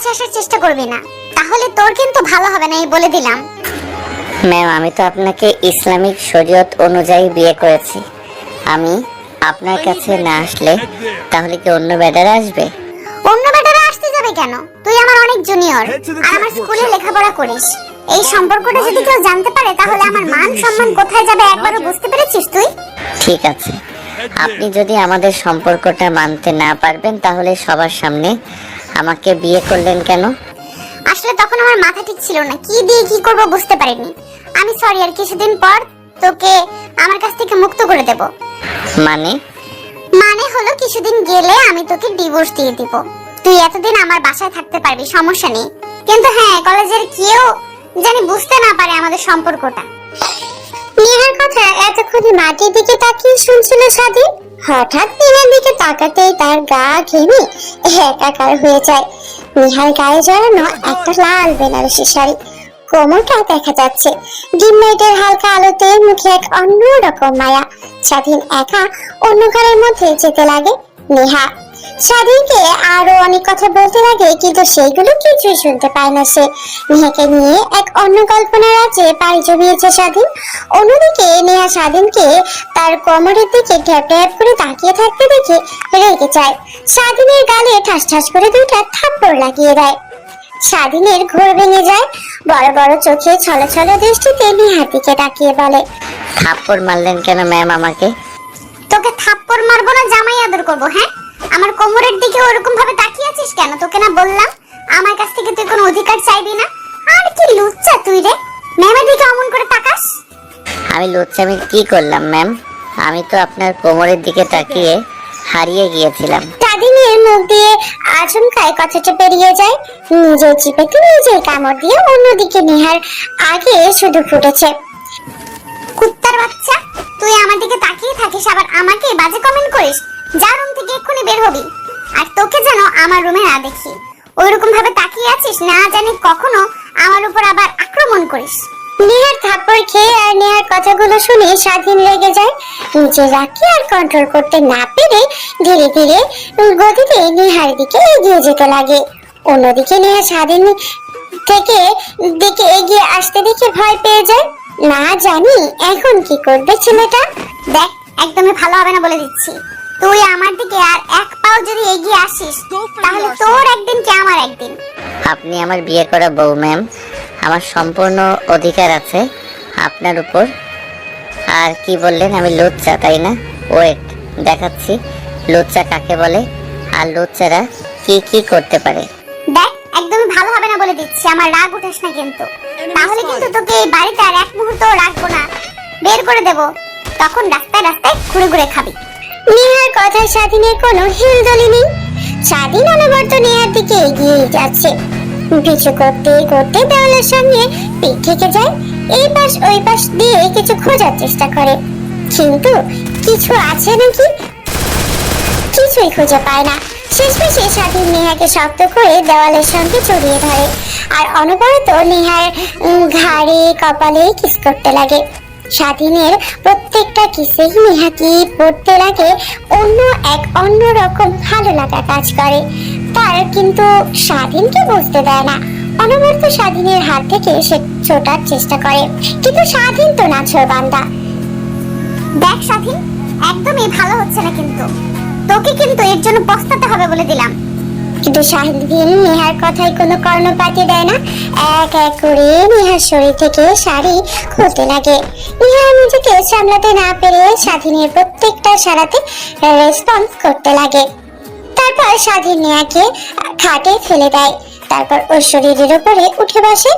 কাছে আসার চেষ্টা করবি না, তাহলে তোর কিন্তু ভালো হবে না, এই বলে দিলাম। ম্যাম, আমি তো আপনাকে ইসলামিক শরীয়ত অনুযায়ী বিয়ে করেছি। আমি আপনার কাছে না আসলে তাহলে কি অন্য বেটারা আসবে? অন্য বেটারা আসতে যাবে কেন? তুই আমার অনেক জুনিয়র আর আমার স্কুলে লেখাপড়া করিস। এই সম্পর্কটা যদি কেউ জানতে পারে তাহলে আমার মান সম্মান কোথায় যাবে একবারও বুঝতে পেরেছিস তুই? ঠিক আছে, আপনি যদি আমাদের সম্পর্কটা মানতে না পারবেন তাহলে সবার সামনে আমাকে বিয়ে করলেন কেন? আসলে তখন আমার মাথা ঠিক ছিল না, কি দিয়ে কি করব বুঝতে পারিনি। আমি সরি, আর কিছুদিন পর তোকে আমার কাছ থেকে মুক্ত করে দেব। মানে হলো কিছুদিন গেলে আমি তোকে ডিভোর্স দিয়ে দিব। তুই এতদিন আমার বাসায় থাকতে পারবি, সমস্যা নেই। কিন্তু হ্যাঁ, কলেজের কেউ জানি বুঝতে না পারে আমাদের সম্পর্কটা। নেহার কথা এতক্ষণ মাটির দিকে তাকিয়ে শুনছিল স্বাধীন। হঠাৎ নেহার দিকে তাকাতেই তার গা ঘেমে একাকার হয়ে যায়। নেহার গায়ে জড়ানো একটা লাল বেনারসি শাড়ি, কোমরটা দেখা যাচ্ছে। ডিম লাইটের হালকা আলোতে মুখে এক অন্যরকম মায়া। স্বাধীন একা অন্য ঘরের মধ্যে যেতে লাগে নেহা। স্বাধীনকে আরো অনেক কথা বলতে লাগে, কিন্তু সেইগুলো কিছুই শুনতে পায় না সে। নেহাকে নিয়ে এক অন্য কল্পনার রাজ্যে পাড়ি জমিয়েছে স্বাধীন। অন্যদিকে নেহা স্বাধীনকে তার কোমরের দিকে ট্যাপ ট্যাপ করে তাকিয়ে থাকতে দেখে রেগে যায়। স্বাধীনের গালে ঠাস ঠাস করে দুইটা থাপ্পড় লাগিয়ে দেয়। স্বাধীনের ঘোর ভেঙে যায়। বড় বড় চোখে ছলছল দৃষ্টিতে নেহার দিকে তাকিয়ে বলে, থাপ্পড় মারলেন কেন ম্যাম আমাকে? তোকে থাপ্পড় মারবো না জামাই আদর করবো? হ্যাঁ, আমার কোমরের দিকে ওরকম ভাবে তাকিয়ে আছিস কেন? তোকে না বললাম আমার কাছ থেকে তুই কোনো অধিকার চাইবি না? আর কি লুচ্চা তুই রে, ম্যামের দিকে অমন করে তাকাস। আমি লুচ্চামি কি করলাম ম্যাম? আমি তো আপনার কোমরের দিকে তাকিয়ে হারিয়ে গিয়েছিলাম। স্বাধীনের মুখ দিয়ে আচমকায় কথাটা বেরিয়ে যায়। নিজে চিপেতে নিজেই কামড় দিয়ে অন্যদিকে নেহার আগে শুধু ফুটেছে। কুত্তার বাচ্চা, তুই আমার দিকে তাকিয়ে থাকিস আবার আমাকে বাজে কমেন্ট করিস। যা রুম থেকে এক্ষুনি বের হবি। আর তোকে যেন আমার রুমে না দেখি। ওইরকম ভাবে তাকিয়ে আছিস, না জানি কখনো আমার উপর আবার আক্রমণ করিস। নেহার থাপ্পড় খেয়ে আর নেহার কথাগুলো শুনে স্বাধীন রেগে যায়। নিজের রাগকে আর কন্ট্রোল করতে না পেরে ধীরে ধীরে গতিতে নেহার দিকে এগিয়ে যেতে লাগে। অন্যদিকে নেহা স্বাধীন থেকে দিকে এগিয়ে আসতে দেখে ভয় পেয়ে যায়। না জানি এখন কি করবে ছেলেটা। দেখ, একদমই ভালো হবে না বলে দিচ্ছি। তুই আমার দিকে আর এক পাও যদি এগিয়ে আসিস তাহলে তোর একদিন কি আমার একদিন। আপনি আমার বিয়ে করা বউ ম্যাম, আমার সম্পূর্ণ অধিকার আছে আপনার উপর। আর কি বললেন আমি লুচ্চা, তাই না? ওয়েট, দেখাচ্ছি লুচ্চা কাকে বলে আর লুচ্চারা কি কি করতে পারে। দেখ, একদমই ভালো হবে না বলে দিচ্ছি। আমার রাগ উঠাস না কিন্তু, তাহলে কিন্তু তোকে এই বাড়িতে আর এক মুহূর্ত রাখবো না, বের করে দেব। তখন রাস্তায় রাস্তায় ঘুরে ঘুরে খাবি। নেহার কথায় স্বাধীনের কোনো হেলদোলি নেই। স্বাধীন অনবরত নেহার দিকে এগিয়ে যাচ্ছে। পিছু করতে করতে দেওয়ালের সঙ্গে পিঠ থেকে যায়। এই পাশ ওই পাশ দিয়ে কিছু খোঁজার চেষ্টা করে, কিন্তু কিছু আছে নাকি কিছুই খুঁজে পায় না। শেষমেশে স্বাধীন নেহাকে শক্ত করে দেওয়ালের সঙ্গে জড়িয়ে ধরে আর অনবরত নেহার ঘাড়ে কপালে কিস করতে লাগে। স্বাধীনের প্রত্যেকটা কিসেই নেহা কি পড়তে লাগে অন্য এক অন্যরকম ভালো লাগা কাজ করে তার, কিন্তু স্বাধীনকে বুঝতে দেয় না। অনবরত স্বাধীনের হাত থেকে সে ছোটার চেষ্টা করে, কিন্তু স্বাধীন তো নাছোড় বান্দা। দেখ স্বাধীন, একদমই ভালো হচ্ছে না, কিন্তু তোকে কিন্তু এর জন্য পস্তাতে হবে বলে দিলাম। কিন্তু স্বাধীন নেহার কথায় কোনো কর্ণপাতই দেয় না। এক এক করে নেহার শরীর থেকে শাড়ি খুলতে লাগে। নেহা নিজেকে সামলাতে না পেরে স্বাধীনের প্রত্যেকটা সারাতে রেসপন্স করতে লাগে। তারপর স্বাধীন নেহাকে খাটে ফেলে দেয়, তারপর ওর শরীরের উপরে উঠে বসে।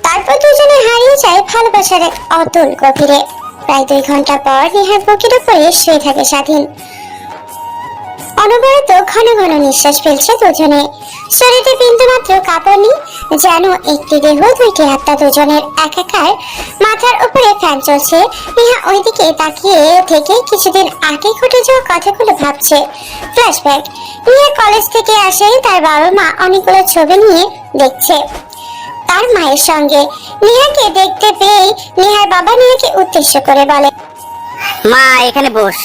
তারপর দুজনে হারিয়ে যায় ভালোবাসার এক অতুল গভীরে। প্রায় 2 ঘন্টা পর নেহার বুকের উপরে শুয়ে থাকে স্বাধীন। অনবরত ঘন ঘন নিঃশ্বাস ফেলছে দুজনে। শরীরে বিন্দু মাত্র কাপড় নেই, যেন একটি দেহ দুইটি আত্মা দুজনের একাকার। মাথার উপরে ফ্যান চলছে। নেহা ওইদিকে তাকিয়ে থেকে কিছুদিন আগে ঘটে যাওয়া কথাগুলো ভাবছে। ফ্ল্যাশব্যাক। নেহা কলেজ থেকে আসে, তার বাবা মা অনেকগুলো ছবি নিয়ে দেখছে তার মায়ের সঙ্গে। নেহাকে দেখতে পেয়ে নেহার বাবা নেহাকে উদ্দেশ্য করে বলে, মা এখানে বস,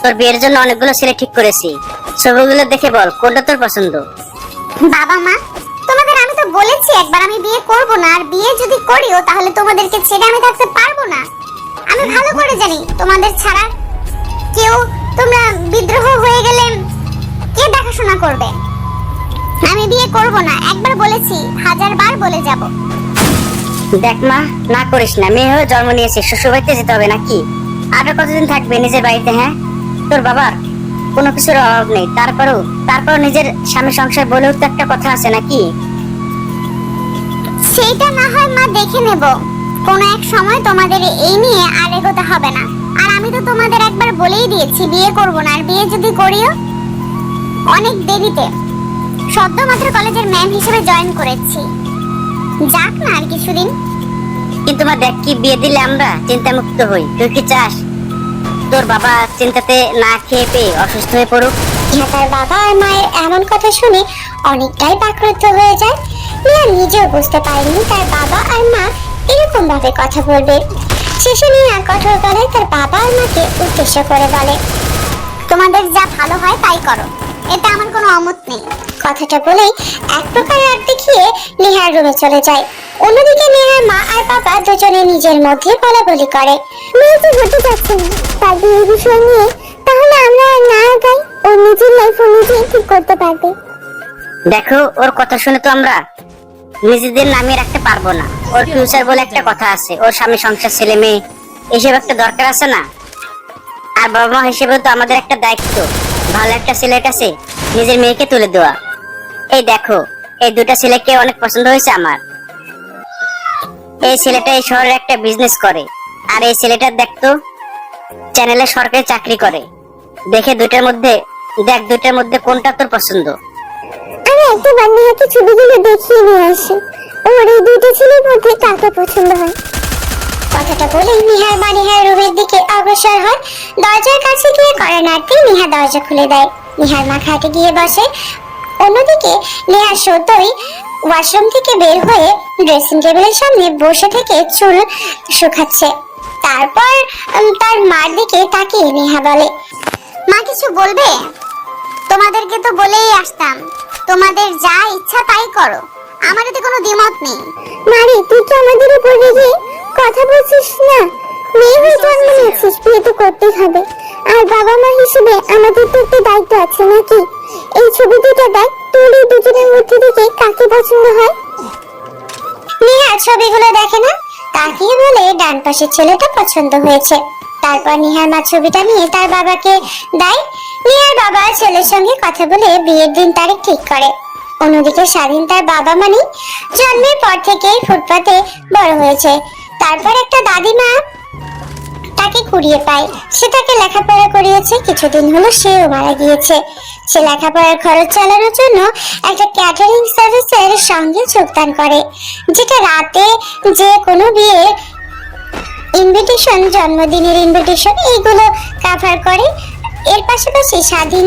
তোর বিয়ের জন্য অনেকগুলো ছেলে ঠিক করেছি, ছবিগুলো দেখে বল কোনটা তোর পছন্দ। বাবা মা, তোমাদের বলেছি একবার আমি বিয়ে করব না, আর বিয়ে যদি করিও তাহলে তোমাদেরকে ছেড়ে আমি থাকতে পারবো না। আমি ভালো করে জানি তোমাদের ছাড়া কেউ, তোমরা বিদ্রোহ হয়ে গেলে কে দেখাশোনা করবে। আমি বিয়ে করব না, একবার বলেছি, 1000 বার বলে যাব। দেখ মা, না করিস না, মেয়ে হয়ে জন্ম নিয়েছিস, শ্বশুর বাড়িতে যেতে হবে নাকি? আর কতদিন থাকবে নিজের বাড়িতে? হ্যাঁ, তোর বাবার কোনো কিছুর অভাব নেই, তারপর নিজের স্বামী সংসার বলেও তো একটা কথা আছে নাকি? সেইটা না হয় মা দেখে নেব, কোনো এক সময় তোমাদের এই নিয়ে আর এগোতে হবে না। আর আমি তো তোমাদের একবার বলেই দিয়েছি বিয়ে করব না, আর বিয়ে যদি করিও অনেক দেরিতে। সদ্য মাত্র কলেজের ম্যাম হিসেবে জয়েন করেছি, যাক না আর কিছুদিন। কিন্তু মা দেখ, কি বিয়ে দিলে আমরা চিন্তামুক্ত হই? তুই কি চাস তোর বাবা চিন্তাতে না খেয়ে পেয়ে অসুস্থ হয়ে পড়ুক? তার বাবা আর মায়ের এমন কথা শুনে অনেকটাই বাকরুদ্ধ হয়ে যায়। মিয়া নিজেও বুঝতে পারেনি তার বাবা আর মা এরকম ভাবে কথা বলবে। শেষে মিয়া কঠোর গলায় তার বাবা আর মাকে উদ্দেশ্য করে বলে, তোমাদের যা ভালো হয় তাই করো, এতে আমার কোনো অমত নেই। কথাটা বলেই এক প্রকার রাগ দেখিয়ে নেহার রুমে চলে যায়। অন্যদিকে নেহার মা আর বাবা দুজনে নিজের মধ্যে বলাবলি করে, মেয়ে যে হতে যাচ্ছে না তার বিয়ের বিষয় নিয়ে, তাহলে আমরা আর না আগাই, ও নিজের লাইফ ও নিজেই ঠিক করতে পারবে। দেখো, ওর কথা শুনে তো আমরা নিজেদের নামিয়ে রাখতে পারবো না। ওর ফিউচার বলে একটা কথা আছে, ওর স্বামী সংসার ছেলে মেয়ে এসব একটা দরকার আছে না? আর বাবা মা হিসেবে তো আমাদের একটা দায়িত্ব ভালো একটা ছেলের কাছে নিজের মেয়েকে তুলে দেওয়া। এই দেখো, এই দুটা ছেলেকে অনেক পছন্দ হয়েছে আমার। এই ছেলেটা এই শহরে একটা বিজনেস করে, আর এই ছেলেটা দেখতো চ্যানেলে সরকারি চাকরি করে। দেখে দুটার মধ্যে কোনটা তোর পছন্দ? আমি একটা বান্দিহাকে ছবিগুলো দেখিয়ে নিয়ে আসি, ওর এই দুটো ছেলের মধ্যে কাকে পছন্দ হয়। কথাটা বলেই নিহার মা নিহার রুমের দিকে অগ্রসর হয়। দরজার কাছে গিয়ে কড়া নাড়তেই নিহা দরজা খুলে দেয়। নিহার মা খাটে গিয়ে বসে। অন্যদিকে নেহা সত্যই ওয়াশরুম থেকে বের হয়ে ড্রেসিং টেবিলের সামনে বসে থেকে চুল শুকাচ্ছে। তারপর তার মার দিকে তাকিয়ে নেহা বলে, মা কিছু বলবে? তোমাদেরকে তো বলেই আসতাম, তোমাদের যা ইচ্ছা তাই করো, আমার এতে কোনো দ্বিমত নেই। মারে, তুই কি আমাদের উপর রেগে কথা বলছিস না? মেয়ে হয়ে জন্ম নিয়েছিস, বিয়ে তো করতেই হবে। আর বাবা মা হিসেবে আমাদের তো একটা দায়িত্ব আছে নাকি? এই ছবি দুটো দেখ, তোর এই দুজনের মধ্যে থেকে কাকে পছন্দ হয়। নেহা ছবিগুলো দেখে না, তাকিয়ে বলে ডান পাশের ছেলেটা পছন্দ হয়েছে। তারপর নিহার মা ছবিটা নিয়ে তার বাবাকে দেয়। নিহার বাবা ছেলের সঙ্গে কথা বলে বিয়ের দিন তারিখ ঠিক করে। অন্যদিকে স্বাধীন তার বাবা মানে জন্মের পর থেকেই ফুটপাতে বড় হয়েছে। তারপর একটা দাদিমা তাকে কুড়িয়ে পায়, সে তাকে লেখাপড়া করিয়েছে। কিছুদিন হলো সেও মারা গিয়েছে। সে লেখাপড়ার খরচ চালানোর জন্য একটা ক্যাটারিং সার্ভিসের সঙ্গে যোগদান করে, যেটা রাতে যে কোনো বিয়ের ইনভিটেশন, জন্মদিনের ইনভিটেশন এইগুলো কভার করে। এর পাশাপাশি স্বাধীন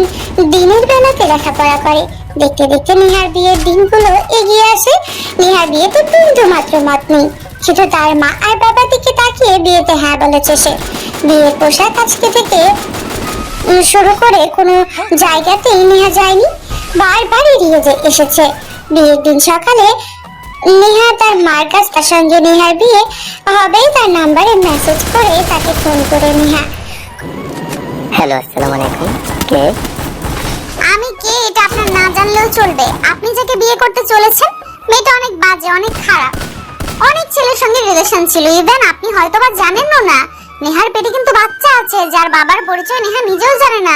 দিনের বেলাতে লেখাপড়া করে। দেখতে দেখতে নেহার বিয়ের দিনগুলো এগিয়ে আসে। নেহার বিয়েতে বিন্দু মাত্র মত নেই, শুধু তার মা আর বাবার দিকে তাকিয়ে বিয়েতে হ্যাঁ বলেছে সে। বিয়ের পোশাক আজকে থেকে শুরু করে কোনো জায়গাতেই নেহা যায়নি, বারবার এড়িয়ে এসেছে। বিয়ের দিন সকালে নেহা তার মার কাছ তার সঙ্গে নেহার বিয়ে হবেই তার নাম্বারে মেসেজ করে তাকে ফোন করে নেহা, হ্যালো, আসসালামু আলাইকুম। কে? আমি কে এটা আপনার না জানলেও চলবে। আপনি যাকে বিয়ে করতে চলেছেন মেয়েটা অনেক বাজে, অনেক খারাপ, অনেক ছেলের সঙ্গে রিলেশন ছিল। ইভেন আপনি হয়তোবা জানেনও না নেহার পেটে কিন্তু বাচ্চা আছে, যার বাবার পরিচয় নেহা নিজেও জানে না।